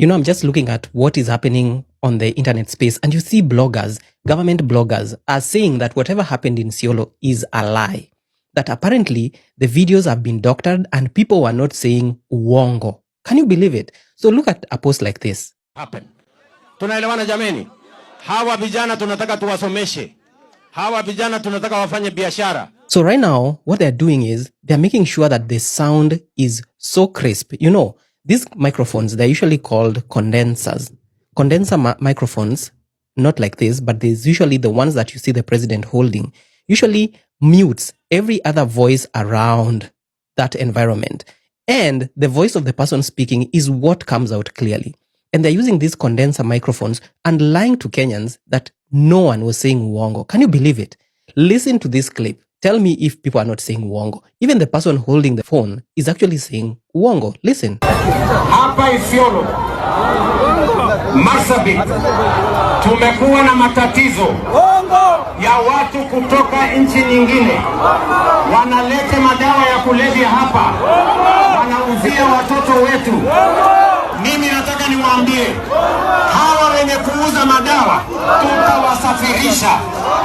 You know, I'm just looking at what is happening on the internet space, and you see bloggers, government bloggers, are saying that whatever happened in Isiolo is a lie. That apparently the videos have been doctored and people were not saying uongo. Can you believe it? So look at a post like this. Happen. Tunaelewana jameni? Hawa vijana tunataka tuwasomeshe. Hawa vijana tunataka wafanye biashara. So right now, what they're doing is they're making sure that the sound is so crisp. You know, these microphones, they're usually called condensers. Condenser microphones, not like this, but there's usually the ones that you see the president holding, usually mutes every other voice around that environment. And the voice of the person speaking is what comes out clearly. And they're using these condenser microphones and lying to Kenyans that no one was saying uongo. Can you believe it? Listen to this clip. Tell me if people are not saying uongo. Even the person holding the phone is actually saying uongo. Listen. Hapa Isiolo, Marsabit, tumekuwa na matatizo ya watu kutoka nchi nyingine. Wanalete madawa ya kulevya hapa. Wanauzia watoto wetu. Mimi nataka niwaambie, hawa wenye kuuza madawa tutawasafirisha.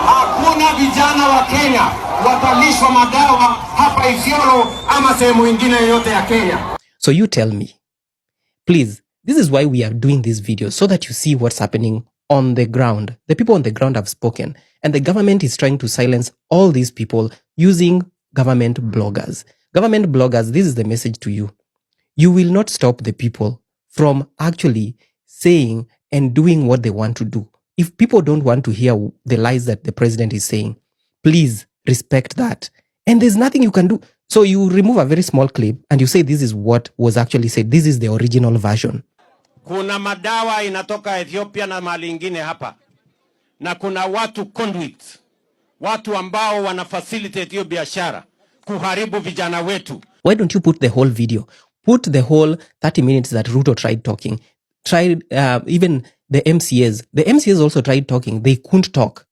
Hakuna vijana wa Kenya watalishwa madawa hapa Isiolo ama sehemu nyingine yoyote ya Kenya. So you tell me, please, this is why we are doing these videos, so that you see what's happening on the ground. The people on the ground have spoken, and the government is trying to silence all these people using government bloggers. Government bloggers, this is the message to you. You will not stop the people from actually saying and doing what they want to do. If people don't want to hear the lies that the president is saying, please respect that. And there's nothing you can do. So you remove a very small clip and you say this is what was actually said. This is the original version. Kuna madawa inatoka Ethiopia na mali ingine hapa. Na kuna watu conduits. Watu ambao wana facilitate hiyo biashara kuharibu vijana wetu. Why don't you put the whole video? Put the whole 30 minutes that Ruto tried talking. Tried even the MCAs. The MCAs also tried talking. They couldn't talk.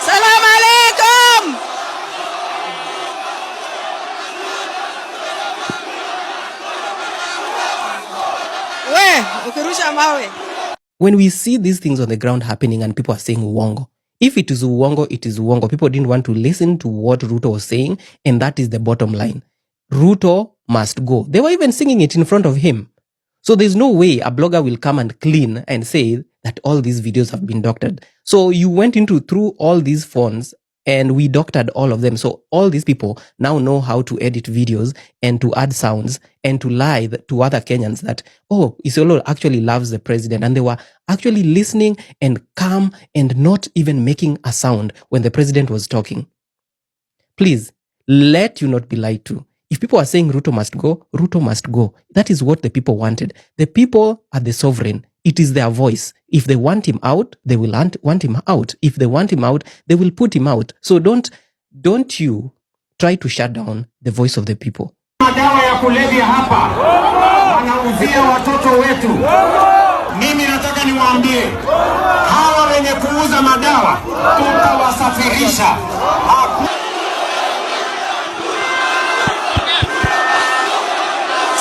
Salam alaikum. Ukirusha mawe. When we see these things on the ground happening and people are saying uongo, if it is uongo, it is uongo. People didn't want to listen to what Ruto was saying, and that is the bottom line. Ruto must go. They were even singing it in front of him. So there's no way a blogger will come and clean and say that all these videos have been doctored. So you went through all these phones and we doctored all of them. So all these people now know how to edit videos and to add sounds and to lie to other Kenyans that, oh, Isiolo actually loves the president. And they were actually listening and calm and not even making a sound when the president was talking. Please, let you not be lied to. If people are saying Ruto must go, Ruto must go. That is what the people wanted. The people are the sovereign. It is their voice. If they want him out, they will want him out. If they want him out, they will put him out. So don't you try to shut down the voice of the people. Madawa ya kulevya hapa. Wanauzia watoto wetu. Mimi nataka niwaambie, hawa wenye kuuza madawa tutawasafirisha.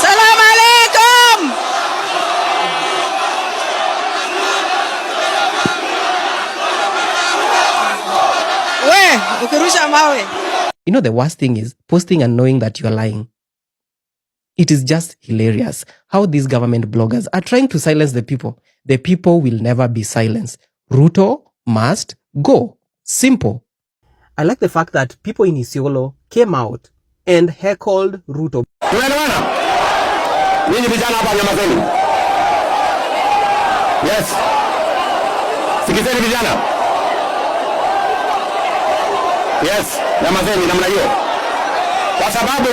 Salam alaikum. Ukirusha mawe. You know, the worst thing is posting and knowing that you're lying. It is just hilarious how these government bloggers are trying to silence the people. The people will never be silenced. Ruto must go. Simple. I like the fact that people in Isiolo came out and heckled Ruto. Ninyi vijana hapa nyamazeni. Yes. Sikizeni vijana. Yes, nyamazeni namna hiyo. Kwa sababu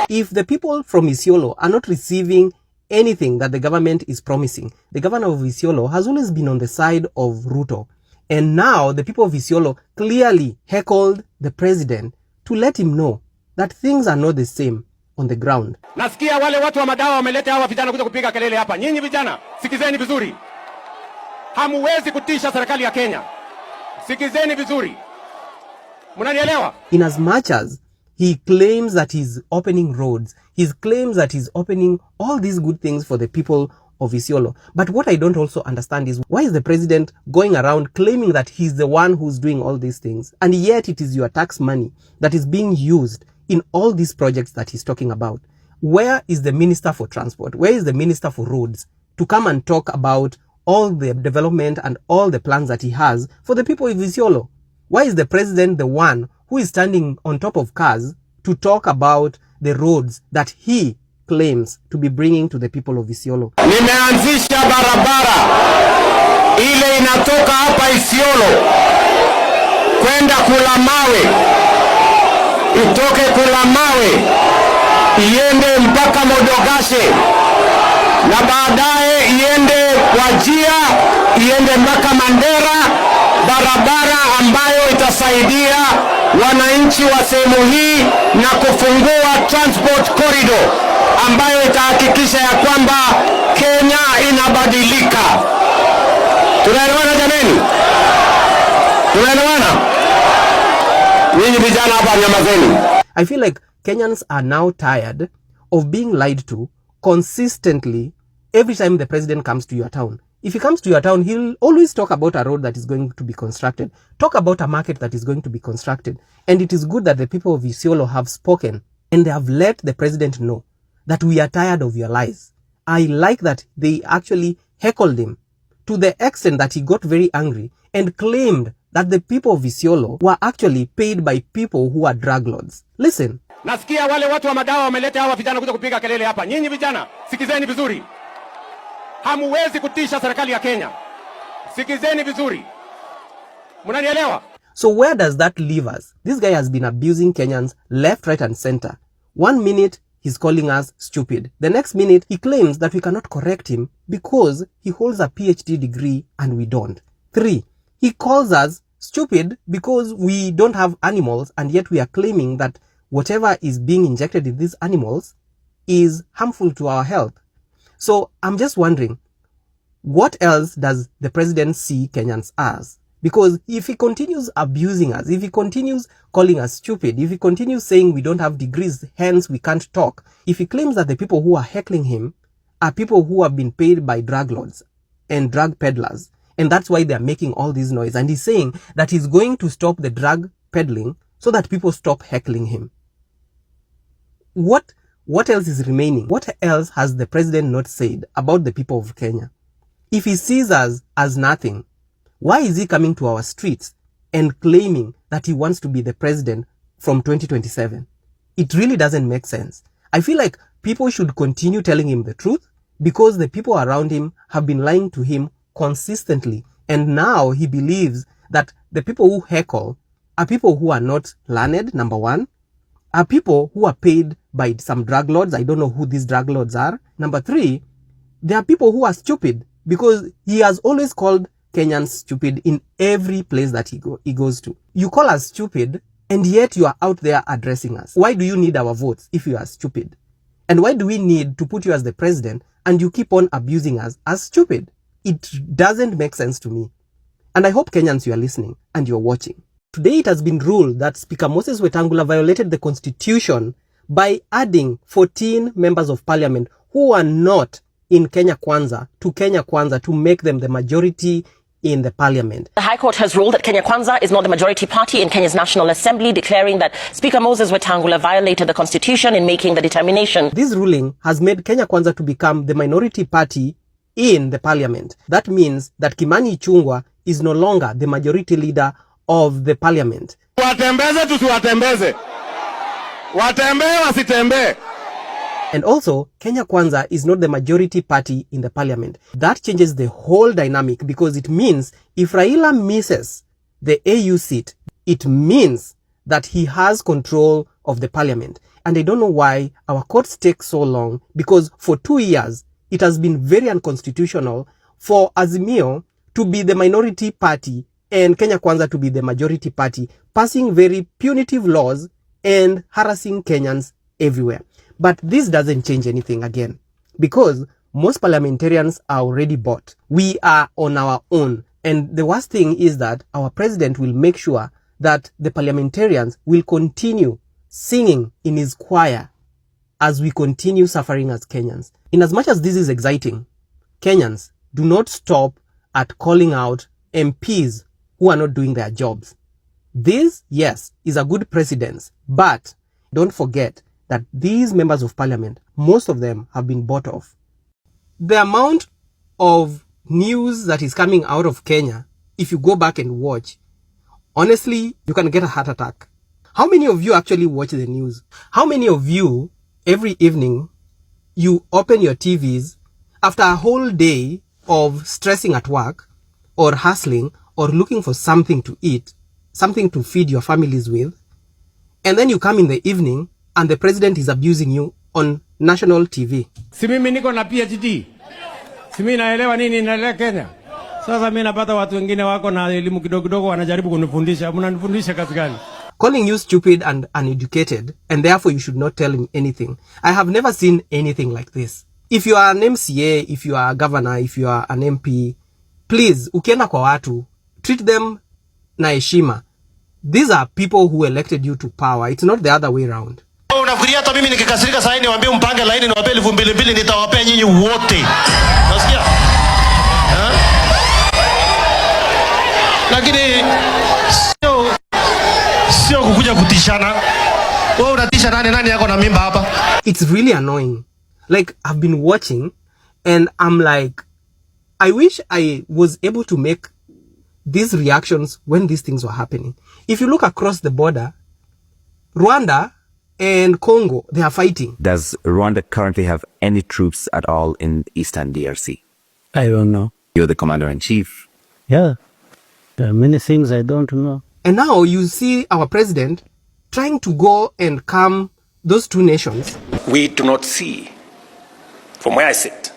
if the people from Isiolo are not receiving anything that the government is promising, the governor of Isiolo has always been on the side of Ruto. And now the people of Isiolo clearly heckled the president to let him know that things are not the same on the ground. Nasikia wale watu wa madawa wameleta hawa vijana kuja kupiga kelele hapa. Nyinyi vijana, sikizeni vizuri. Hamuwezi kutisha serikali ya Kenya. Sikizeni vizuri. In as much as he claims that he's opening roads, he claims that he's opening all these good things for the people of Isiolo. But what I don't also understand is, why is the president going around claiming that he's the one who's doing all these things? And yet it is your tax money that is being used in all these projects that he's talking about. Where is the Minister for Transport? Where is the Minister for Roads to come and talk about all the development and all the plans that he has for the people of Isiolo? Why is the president the one who is standing on top of cars to talk about the roads that he claims to be bringing to the people of Isiolo? Nimeanzisha barabara ile inatoka hapa Isiolo kwenda Kulamawe, itoke Kulamawe iende mpaka Modogashe, na baadaye iende Wajia, iende mpaka Mandera, barabara ambayo itasaidia wananchi wa sehemu hii na kufungua transport corridor ambayo itahakikisha ya kwamba Kenya inabadilika. Tunaelewana jameni? Tunaelewana? Ninyi vijana hapa nyamazeni. I feel like Kenyans are now tired of being lied to consistently every time the president comes to your town. If he comes to your town, he'll always talk about a road that is going to be constructed, talk about a market that is going to be constructed. And it is good that the people of Isiolo have spoken and they have let the president know that we are tired of your lies. I like that they actually heckled him to the extent that he got very angry and claimed that the people of Isiolo were actually paid by people who are drug lords. Listen. Nasikia wale watu wa madawa wameleta hawa vijana kuja kupiga kelele hapa. Nyinyi vijana, sikizeni vizuri. Hamuwezi kutisha serikali ya Kenya. Sikizeni vizuri. Mnanielewa? So where does that leave us? This guy has been abusing Kenyans left, right and center. 1 minute he's calling us stupid. The next minute he claims that we cannot correct him because he holds a PhD degree and we don't. 3, he calls us stupid because we don't have animals, and yet we are claiming that whatever is being injected in these animals is harmful to our health. So I'm just wondering, what else does the president see Kenyans as? Because if he continues abusing us, if he continues calling us stupid, if he continues saying we don't have degrees, hence we can't talk, if he claims that the people who are heckling him are people who have been paid by drug lords and drug peddlers, and that's why they're making all this noise, and he's saying that he's going to stop the drug peddling so that people stop heckling him. What else is remaining? What else has the president not said about the people of Kenya? If he sees us as nothing, why is he coming to our streets and claiming that he wants to be the president from 2027? It really doesn't make sense. I feel like people should continue telling him the truth because the people around him have been lying to him consistently. And now he believes that the people who heckle are people who are not learned, number one, are people who are paid by some drug lords. I don't know who these drug lords are. Number 3, there are people who are stupid because he has always called Kenyans stupid in every place that he goes to. You call us stupid and yet you are out there addressing us. Why do you need our votes if you are stupid? And why do we need to put you as the president and you keep on abusing us as stupid? It doesn't make sense to me. And I hope Kenyans, you are listening and you're watching. Today it has been ruled that Speaker Moses Wetangula violated the constitution by adding 14 members of parliament who are not in Kenya Kwanza to make them the majority in the parliament. The High Court has ruled that Kenya Kwanza is not the majority party in Kenya's National Assembly, declaring that Speaker Moses Wetangula violated the constitution in making the determination. This ruling has made Kenya Kwanza to become the minority party in the parliament. That means that Kimani Ichung'wah is no longer the majority leader of the parliament. Watembeze tusiwatembeze. Watembee wasitembee. And also, Kenya Kwanza is not the majority party in the parliament. That changes the whole dynamic because it means if Raila misses the AU seat, it means that he has control of the parliament. And I don't know why our courts take so long, because for 2 years, it has been very unconstitutional for Azimio to be the minority party and Kenya Kwanza to be the majority party, passing very punitive laws and harassing Kenyans everywhere. But this doesn't change anything again, because most parliamentarians are already bought. We are on our own. And the worst thing is that our president will make sure that the parliamentarians will continue singing in his choir as we continue suffering as Kenyans. In as much as this is exciting, Kenyans, do not stop at calling out MPs who are not doing their jobs. This, yes, is a good precedence, but don't forget that these members of parliament, most of them have been bought off. The amount of news that is coming out of Kenya, if you go back and watch, honestly, you can get a heart attack. How many of you actually watch the news? How many of you, every evening, you open your TVs after a whole day of stressing at work or hustling or looking for something to eat, something to feed your families with, and then you come in the evening and the president is abusing you on national TV? Si mimi niko na PhD. Si mimi naelewa nini inaendelea Kenya. Sasa mimi napata watu wengine wako na elimu kidogo wanajaribu kunifundisha. Mnanifundisha kazi gani? Calling you stupid and uneducated, and therefore you should not tell him anything. I have never seen anything like this. If you are an MCA, if you are a governor, if you are an MP, please, ukienda kwa watu, treat them na heshima. These are people who elected you to power. It's not the other way around. Unafikiria hata mimi nikikasirika sasa niwaambie mpange laini niwape 2,200 nitawapea nyinyi wote. Unasikia? Lakini sio kukuja kutishana. Wewe unatisha nani yako na mimba hapa? It's really annoying. Like, I've been watching and I'm like, I wish I was able to make these reactions when these things were happening. If you look across the border, Rwanda and Congo, they are fighting. Does Rwanda currently have any troops at all in Eastern DRC? I don't know. You're the commander-in-chief. Yeah, there are many things I don't know. And now you see our president trying to go and calm those two nations. We do not see, from where I sit,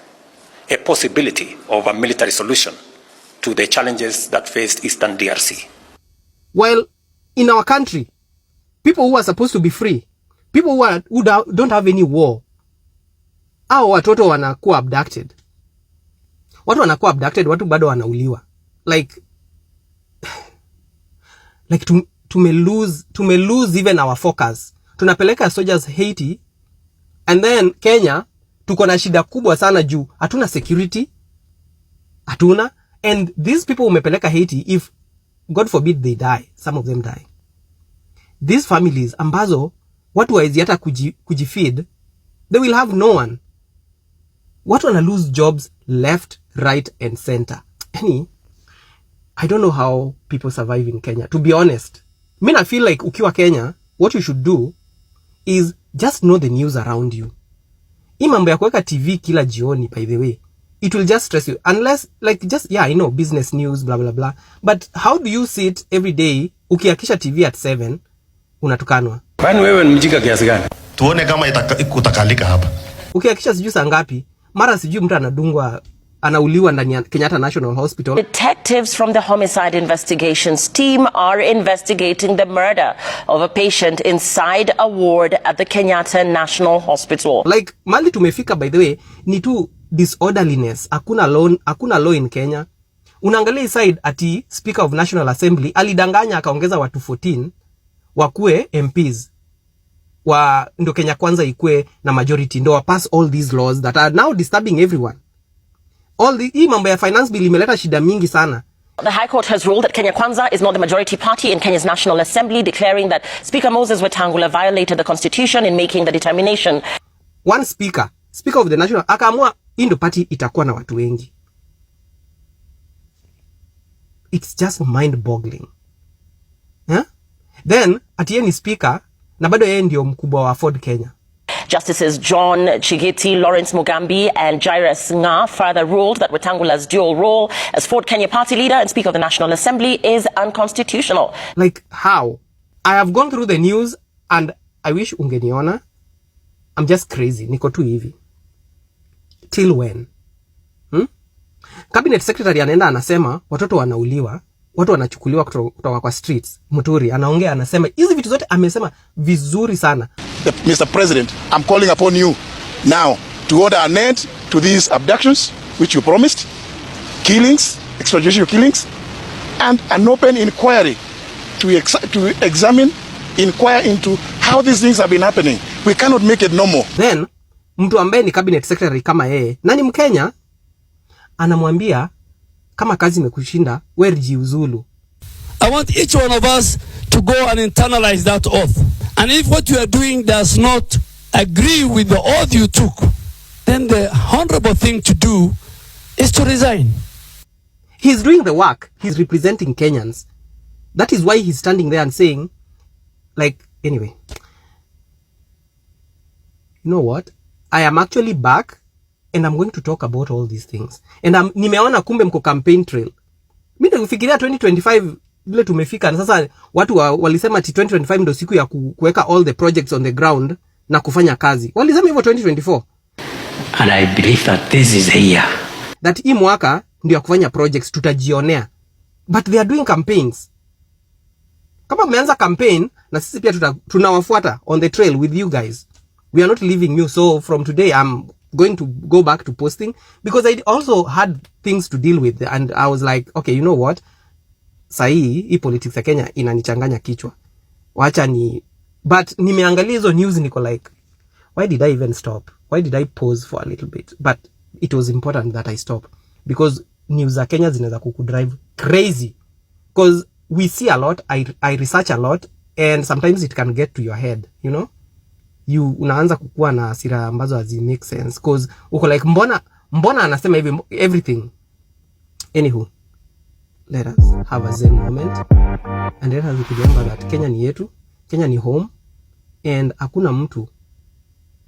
a possibility of a military solution to the challenges that faced Eastern DRC. While in our country, people who are supposed to be free, people who don't have any war, hao watoto wanakuwa abducted. Watu wanakuwa abducted, watu bado wanauliwa. Like tume lose even our focus. Tunapeleka soldiers Haiti, and then Kenya, tuko na shida kubwa sana juu hatuna security, hatuna. And these people umepeleka Haiti, if God forbid they die, some of them die, these families ambazo watu waezi hata kujifeed, they will have no one. Watu wana lose jobs left, right and center. I don't know how people survive in Kenya, to be honest. I feel like ukiwa Kenya, what you should do is just know the news around you. Hii mambo ya kuweka TV kila jioni, by the way, it will just stress you. Unless, like, just, yeah, I know, business news, blah, blah, blah. But how do you sit every day, ukiakisha TV at 7, unatukanwa? Kwani wewe ni mjinga kiasi gani? Tuone kama itakalika hapa. Ukiakisha sijui saa ngapi, mara sijui mtu anadungwa, anauliwa ndani ya Kenyatta National Hospital. Detectives from the homicide investigations team are investigating the murder of a patient inside a ward at the Kenyatta National Hospital. Like, mali tumefika, by the way, ni tu disorderliness. Hakuna law in Kenya. Unaangalia side ati Speaker of National Assembly alidanganya akaongeza watu 14 wakue MPs. Ndo Kenya kwanza ikue na majority, ndo wa pass all these laws that are now disturbing everyone. Hii mambo ya finance bill imeleta shida mingi sana. The High Court has ruled that Kenya Kwanza is not the majority party in Kenya's National Assembly, declaring that Speaker Moses Wetangula violated the constitution in making the determination. One speaker of the national, akaamua hii ndo party itakuwa na watu wengi. It's just mind-boggling. Then, ati yeye ni speaker, na bado yeye ndio mkubwa wa Ford Kenya. Justices John Chigiti, Lawrence Mugambi and Jairus Nga further ruled that Wetangula's dual role as Ford Kenya party leader and Speaker of the National Assembly is unconstitutional. Like, how? I have gone through the news and I wish ungeniona. I'm just crazy. Niko tu hivi. Till when? Cabinet Secretary anaenda anasema watoto wanauliwa, watu wanachukuliwa kutoka kwa streets. Muturi anaongea anasema hizi vitu zote amesema vizuri sana. Mr. President, I'm calling upon you now to order an end to these abductions which you promised, killings, extrajudicial killings, and an open inquiry to examine, inquire into how these things have been happening. We cannot make it normal. Then mtu ambaye ni cabinet secretary kama yeye na ni Mkenya anamwambia kama kazi imekushinda wewe jiuzulu. I want each one of us to go and internalize that oath. And if what you are doing does not agree with the oath you took, then the honorable thing to do is to resign. He's doing the work. He's representing Kenyans. That is why he's standing there and saying, like, anyway, you know what? I am actually back and I'm going to talk about all these things. And nimeona kumbe mko campaign trail. Mimi nafikiria 2025 vile tumefika na sasa watu walisema ati 2025 ndio siku ya kuweka all the projects on the ground na kufanya kazi. Walisema hivyo 2024. And I believe that this is a year. That hii mwaka ndio ya kufanya projects tutajionea. But they are doing campaigns. Kama mmeanza campaign na sisi pia tunawafuata on the trail with you guys. We are not leaving you. So from today I'm going to go back to posting because I also had things to deal with and I was like, okay, you know what? Sahi hii politics ya Kenya inanichanganya kichwa. Wacha but nimeangalia hizo news niko like, why did I even stop? Why did I pause for a little bit? But it was important that I stop because news za Kenya zinaweza kukudrive crazy because we see a lot, I research a lot and sometimes it can get to your head, you know? Unaanza kukua na hasira ambazo hazi make sense because uko like mbona anasema hivi everything. Anywho, let us have a zen moment and let us remember that Kenya ni yetu, Kenya ni home and hakuna mtu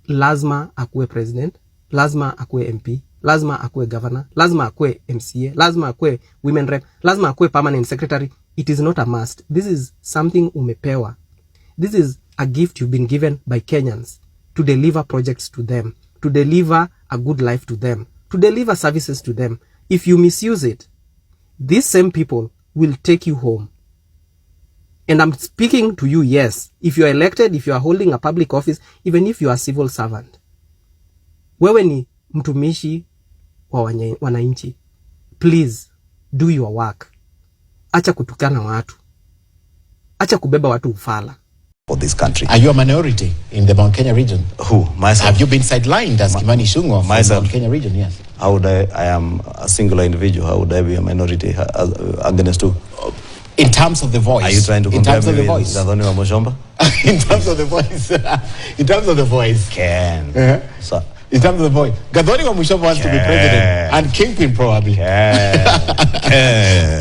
lazima akuwe president, lazima akuwe MP, lazima akuwe governor, lazima akuwe MCA, lazima akuwe women rep, lazima akuwe permanent secretary. It is not a must. This is something umepewa. This is a gift you've been given by Kenyans to deliver projects to them, to deliver a good life to them, to deliver services to them. If you misuse it, these same people will take you home. And I'm speaking to you, yes. If you are elected, if you are holding a public office, even if you are a civil servant, wewe ni mtumishi wa wananchi, please do your work. Acha kutukana watu. Acha kubeba watu ufala. For this country. Are you a minority in the Mount Kenya region? Who? Myself. Have you been sidelined as Kimani Ichung'wah from Mount Kenya region? Yes. How would I am a singular individual. How would I be a minority against who? In terms of the voice. Are you trying to compare me with Gathoni wa Mushomba? In terms of the voice. In terms of the voice. Ken. So, in terms of the voice. Gathoni wa Mushomba wants to be president. And Kingpin probably.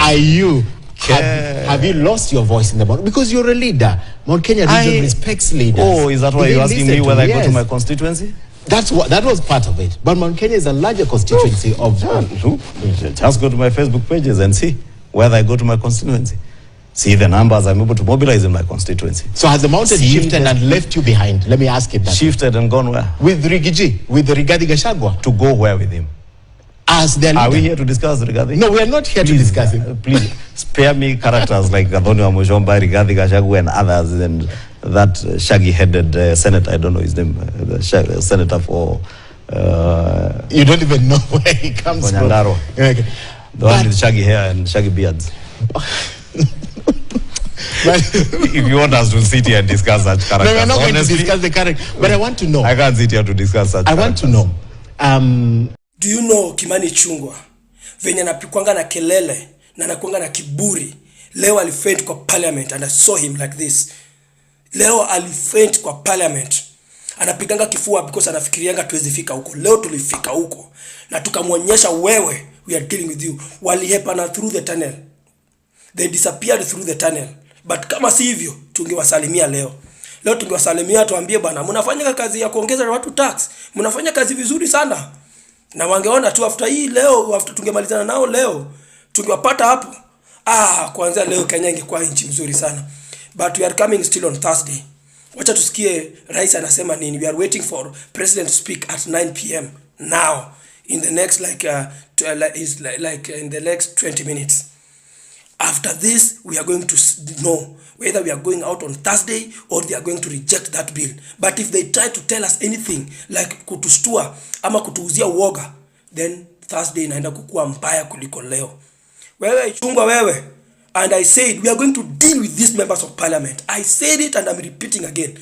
Are you... Have you lost your voice in the Mount? Because you're a leader. Mount Kenya region respects leaders. Oh, is that why you're asking me whether I go to my constituency? That was part of it. But Mount Kenya is a larger constituency of... Just go to my Facebook pages and see whether I go to my constituency. See the numbers I'm able to mobilize in my constituency. So has the mountain shifted and left you behind? Let me ask you that. Shifted and gone where? With Rigiji, with Rigathi Gachagua. To go where with him? As the leader. Are we here to discuss Rigathi? No, we are not here to discuss it. Please spare me characters like Gathoni wa Mushomba, Rigathi Gachagua and others, and that shaggy-headed senator, I don't know his name, the senator for... you don't even know where he comes from. Okay. The one with shaggy hair and shaggy beards. If you want us to sit here and discuss such characters, no, we're not going to discuss the character. But I want to know. I can't sit here to discuss such characters. I want to know. Do you know Kimani Ichung'wah venye anapikwanga na kelele na anakuanga na kiburi? Leo alifaint kwa parliament and I saw him like this. Leo alifaint kwa parliament. Anapiganga kifua because anafikirianga tuwezi fika huko. Leo tulifika huko na tukamwonyesha wewe, we are dealing with you. Walihepana through the tunnel. They disappeared through the tunnel. But kama si hivyo tungewasalimia leo. Leo tungewasalimia tuambie bana, mnafanya kazi ya kuongeza watu tax. Mnafanya kazi vizuri sana. Na wangeona tu after hii leo, after tungemalizana nao leo, tungewapata hapo. Kuanzia leo Kenya ingekuwa nchi mzuri sana. But we are coming still on Thursday. Wacha tusikie rais anasema nini. We are waiting for president to speak at 9 p.m. now in the next like in the next 20 minutes. After this, we are going to know whether we are going out on Thursday or they are going to reject that bill. But if they try to tell us anything like kutustua ama kutuuzia uoga, then Thursday inaenda kukua mbaya kuliko leo. Wewe Ichung'wah, wewe And I said, we are going to deal with these members of parliament. I said it and I'm repeating again.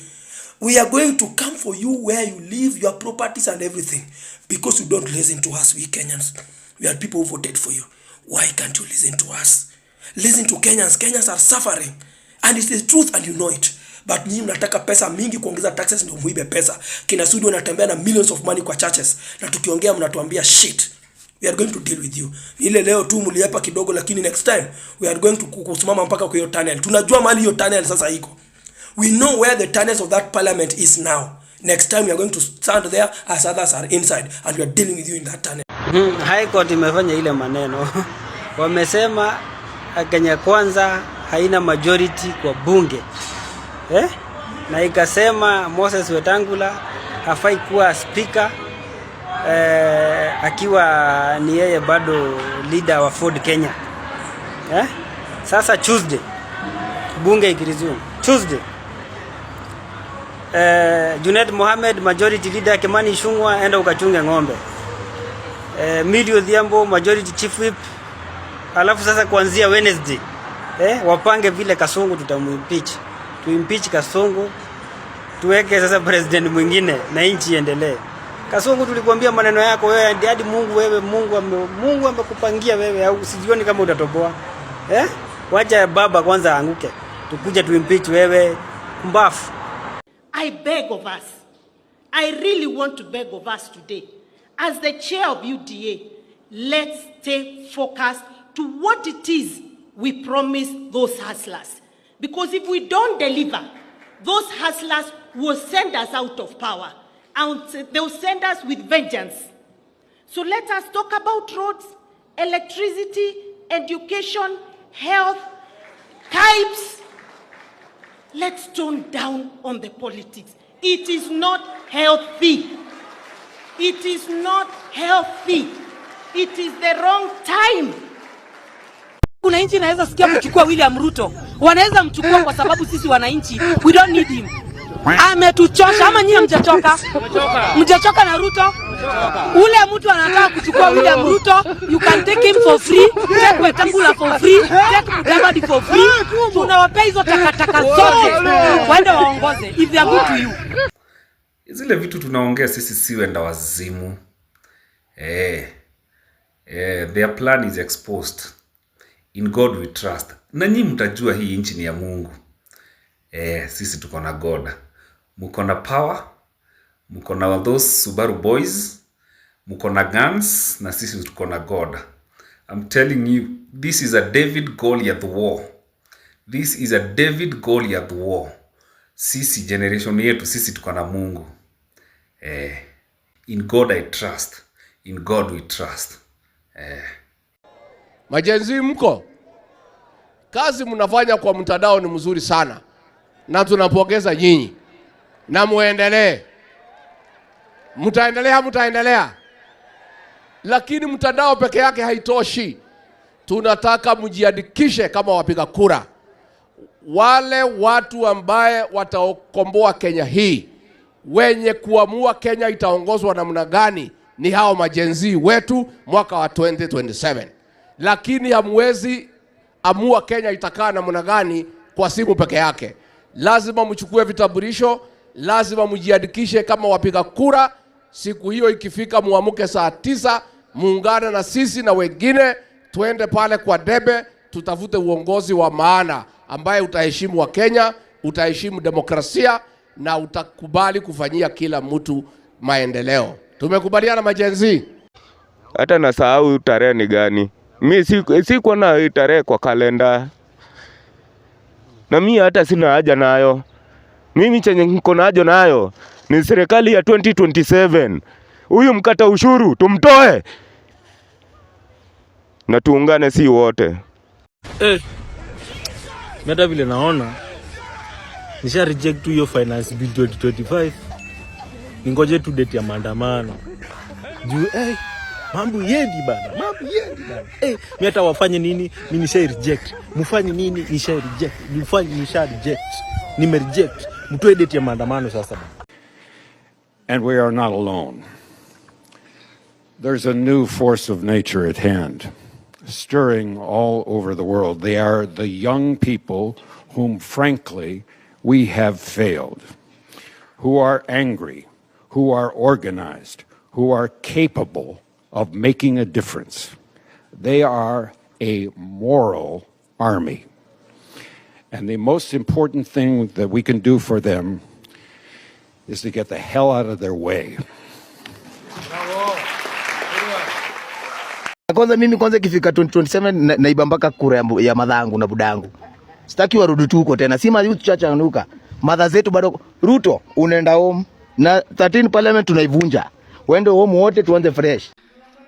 We are going to come for you where you live, your properties and everything. Because you don't listen to us, we Kenyans. We are people who voted for you. Why can't you listen to us? Listen to Kenyans. Kenyans are suffering. And it's the truth and you know it. But nyinyi mnataka pesa mingi kuongeza taxes ndio muibe pesa. Kina Sudi wanatembea na millions of money kwa churches. Na tukiongea mnatuambia shit. We are going to deal with you. Ile leo tu mliepa kidogo lakini next time we are going to kusimama mpaka kwa hiyo tunnel. Tunajua mahali hiyo tunnel sasa iko. We know where the tunnels of that parliament is now. Next time we are going to stand there as others are inside and we are dealing with you in that tunnel. High Court imefanya ile maneno. Wamesema Kenya Kwanza haina majority kwa bunge. Na ikasema Moses Wetangula hafai kuwa speaker akiwa ni yeye bado leader wa Ford Kenya. Sasa Tuesday bunge ikiresume Tuesday Junet Mohamed majority leader Kimani Ichung'wah enda ukachunge ng'ombe. Millie Odhiambo majority chief whip. Alafu sasa kuanzia Wednesday wapange vile Kasongo tutamuimpeach. Tuimpeach Kasongo tuweke sasa president mwingine na nchi iendelee. Kasongo tulikwambia maneno yako wewe hadi Mungu amekupangia wewe au sijioni kama utatoboa. Wacha baba kwanza anguke. Tukuje tuimpeach wewe mbafu. I beg of us. I really want to beg of us today. As the chair of UDA, let's stay focused to what it is we promise those hustlers. Because if we don't deliver, those hustlers will send us out of power. And they'll send us with vengeance. So let us talk about roads, electricity, education, health, types. Let's tone down on the politics. It is not healthy. It is not healthy. It is the wrong time. Wananchi naweza sikia kuchukua William Ruto. Wanaweza mchukua kwa sababu sisi wananchi we don't need him. Ametuchosha ama nyinyi mjachoka? Mjachoka na Ruto? Ule mtu anataka kuchukua William Ruto, you can take him for free, take Wetangula for free, take Mudavadi for free. Tunawapea hizo takataka zote. Waende waongoze if they are good to you. Zile vitu tunaongea sisi si wenda wazimu. Their plan is exposed. In God we trust. Na nyinyi mtajua hii nchi ni ya Mungu. Sisi tuko na God. Muko na power. Muko na those Subaru boys. Muko na guns. Na sisi tuko na God. I'm telling you, this is a David Goliath war. This is a David Goliath war. Sisi generation yetu, sisi tuko na Mungu. In God I trust. In God we trust. Majenzi mko. Kazi mnafanya kwa mtandao ni mzuri sana. Na tunapongeza nyinyi. Na muendelee. Mtaendelea. Lakini mtandao peke yake haitoshi. Tunataka mjiandikishe kama wapiga kura. Wale watu ambaye watakomboa Kenya hii, wenye kuamua Kenya itaongozwa namna gani, ni hao majenzi wetu mwaka wa 2027. Lakini hamwezi amua Kenya itakaa namna gani kwa simu peke yake. Lazima mchukue vitambulisho, lazima mjiandikishe kama wapiga kura. Siku hiyo ikifika muamuke saa 9, muungane na sisi na wengine, tuende pale kwa debe, tutafute uongozi wa maana ambaye utaheshimu wa Kenya, utaheshimu demokrasia na utakubali kufanyia kila mtu maendeleo. Tumekubaliana majenzi? Hata nasahau tarehe ni gani. Mimi siko na tarehe kwa kalenda. Na mimi hata sina haja nayo. Mimi chenye niko nayo nayo ni serikali ya 2027. Huyu mkata ushuru tumtoe. Na tuungane si wote. Meta vile naona nisha reject hiyo finance bill 2025. Ningoje tu date ya maandamano. Juu mambo yendi bana. Mimi hata wafanye nini? Mimi nisha reject. Mfanye nini? Nisha reject. Mfanye nisha reject. Nime reject. Mtoe date ya maandamano sasa. And we are not alone. There's a new force of nature at hand. stirring all over the world. They are the young people whom, frankly, we have failed, who are angry, who are organized, who are capable of making a difference. They are a moral army. And the most important thing that we can do for them is to get the hell out of their way. Kwanza mimi ikifika 2027 naiba mpaka kura ya madhangu na budangu. Sitaki warudi tu huko tena. Si youth church anuka. Madha zetu bado Ruto unaenda home na 13 parliament tunaivunja. Wende home wote tuanze fresh.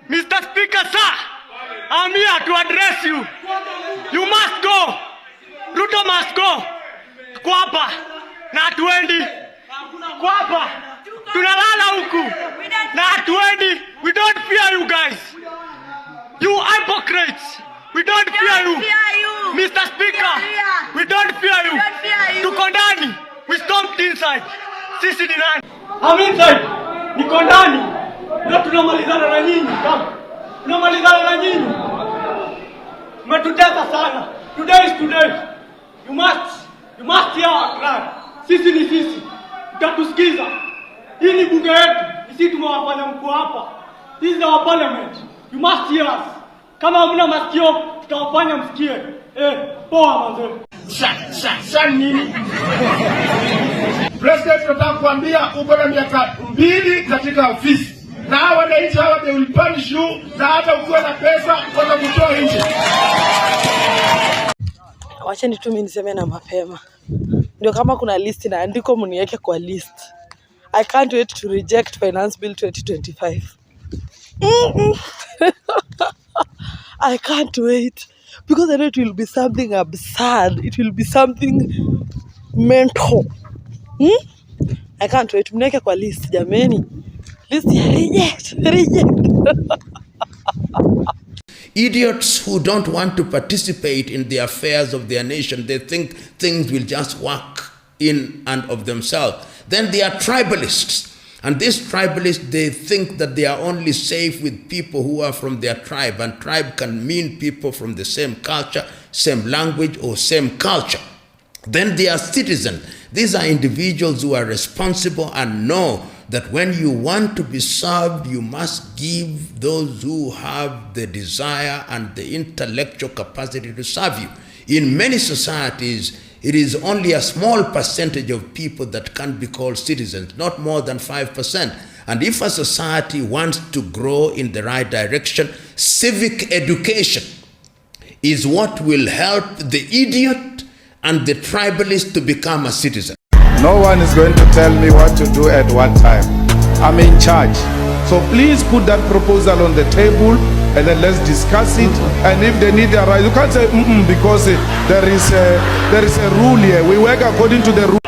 Mr. Speaker, sir, I'm here to address you. You must go. Ruto must go. Kwapa na hatuendi. Kwapa tunalala huku na hatuendi. We don't fear you guys. You hypocrites. We don't fear you. Mr. Speaker, we don't fear you. Tuko ndani. We stomped inside. Sisi ni nani? I'm inside. Niko ndani. Na tunamalizana na nyinyi. Tunamalizana na nyinyi. Mmetutesa sana. Today is today. You must hear our cry. Sisi ni sisi. Utatusikiza. Hii ni bunge yetu. Sisi tumewafanya mko hapa. This is our parliament. You must hear us. Kama hamna masikio, tutawafanya msikie. Poa manze. Sasa nini? President, tunataka kuambia uko na miaka 2 katika ofisi. Na wananchi hawa they will punish you na hata ukiwa na pesa watakutoa nje. Wacheni tu mimi niseme na mapema. Ndio kama kuna list na andiko mniweke kwa list. I can't wait to reject Finance Bill 2025. I can't wait because I know it will be something absurd. It will be something mental. I can't wait. Mniweke kwa list jameni. List reject. Idiots who don't want to participate in the affairs of their nation, they think things will just work in and of themselves. Then they are tribalists. And these tribalists, they think that they are only safe with people who are from their tribe. And tribe can mean people from the same culture, same language, or same culture. Then they are citizens. These are individuals who are responsible and know that when you want to be served, you must give those who have the desire and the intellectual capacity to serve you. In many societies, it is only a small percentage of people that can be called citizens, not more than 5%. And if a society wants to grow in the right direction, civic education is what will help the idiot and the tribalist to become a citizen. No one is going to tell me what to do at one time. I'm in charge. So please put that proposal on the table and then let's discuss it. And if they need a right, you can't say because there is a rule here. We work according to the rule.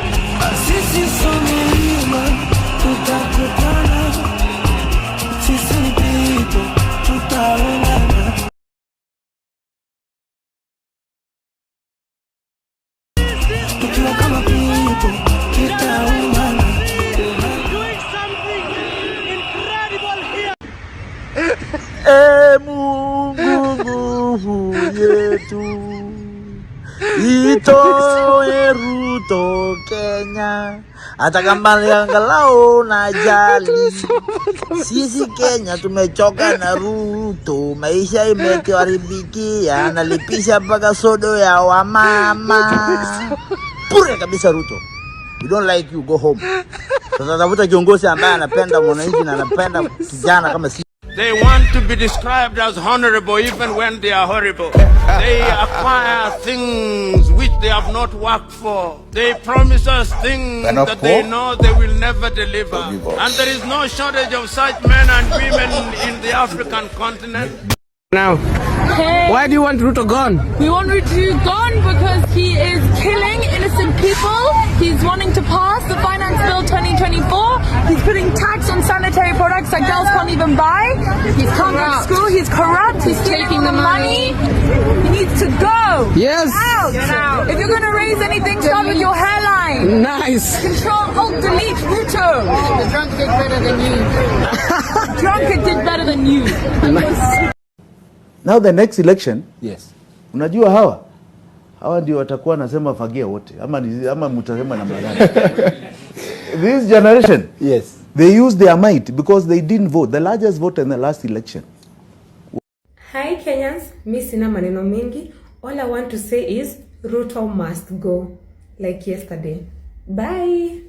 Mungu yetu itoe Ruto Kenya, hata kama angalau na jali. Sisi Kenya tumechoka na Ruto, maisha imetuharibikia, analipisha mpaka sodo ya wamama. Pure kabisa Ruto. We don't like you, go home. Sasa tafuta kiongozi ambaye anapenda mwananchi na anapenda kijana kama sisi. They want to be described as honorable even when they are horrible. They acquire things which they have not worked for. They promise us things that they know they will never deliver. And there is no shortage of such men and women in the African continent. Now, why do you want Ruto gone? We want Ruto gone because he is killing innocent people. He's wanting to pass the Finance Bill 2024. He's putting tax on sanitary products that girls can't even buy. He can't go to school. He's corrupt. He's taking the money. He needs to go. Yes. Get out. If you're going to raise anything, start with your hairline. Nice. Control, Alt, Delete, Ruto. The drunk did better than you. Drunk did better than you. Now the next election, yes, unajua hawa ndio watakuwa nasema fagia wote ama mtasema namna gani? This generation, yes, they use their might because they didn't vote, the largest vote in the last election. Hi Kenyans, mi sina maneno mingi. All I want to say is Ruto must go like yesterday. Bye.